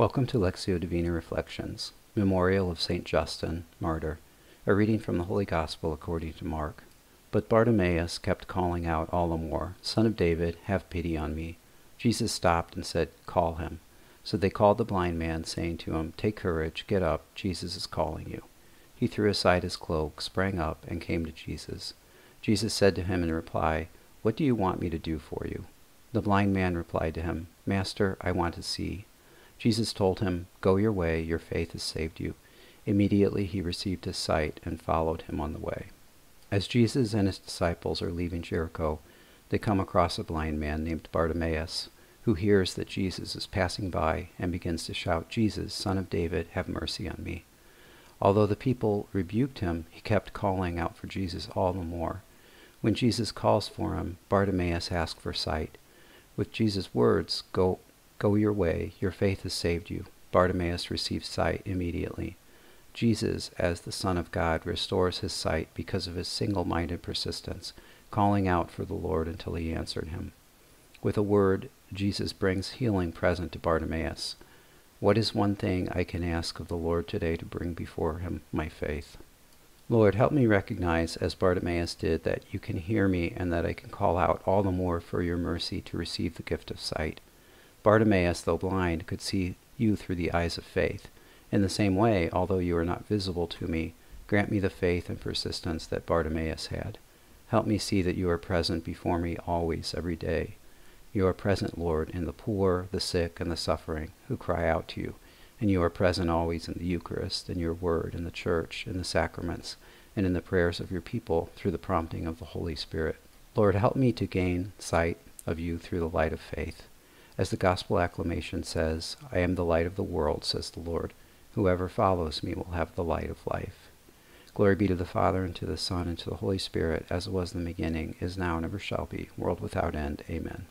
Welcome to Lectio Divina Reflections, Memorial of Saint Justin, Martyr, a reading from the Holy Gospel according to Mark. But Bartimaeus kept calling out all the more, "Son of David, have pity on me." Jesus stopped and said, "Call him." So they called the blind man, saying to him, "Take courage, get up, Jesus is calling you." He threw aside his cloak, sprang up, and came to Jesus. Jesus said to him in reply, "What do you want me to do for you?" The blind man replied to him, "Master, I want to see." Jesus told him, "Go your way, your faith has saved you." Immediately he received his sight and followed him on the way. As Jesus and his disciples are leaving Jericho, they come across a blind man named Bartimaeus, who hears that Jesus is passing by and begins to shout, "Jesus, Son of David, have mercy on me." Although the people rebuked him, he kept calling out for Jesus all the more. When Jesus calls for him, Bartimaeus asks for sight. With Jesus' words, Go your way, your faith has saved you," Bartimaeus receives sight immediately. Jesus, as the Son of God, restores his sight because of his single-minded persistence, calling out for the Lord until he answered him. With a word, Jesus brings healing present to Bartimaeus. What is one thing I can ask of the Lord today to bring before him my faith? Lord, help me recognize, as Bartimaeus did, that you can hear me and that I can call out all the more for your mercy to receive the gift of sight. Bartimaeus, though blind, could see you through the eyes of faith. In the same way, although you are not visible to me, grant me the faith and persistence that Bartimaeus had. Help me see that you are present before me always, every day. You are present, Lord, in the poor, the sick, and the suffering who cry out to you, and you are present always in the Eucharist, in your word, in the church, in the sacraments, and in the prayers of your people through the prompting of the Holy Spirit. Lord, help me to gain sight of you through the light of faith. As the Gospel acclamation says, "I am the light of the world, says the Lord. Whoever follows me will have the light of life." Glory be to the Father, and to the Son, and to the Holy Spirit, as it was in the beginning, is now, and ever shall be, world without end. Amen.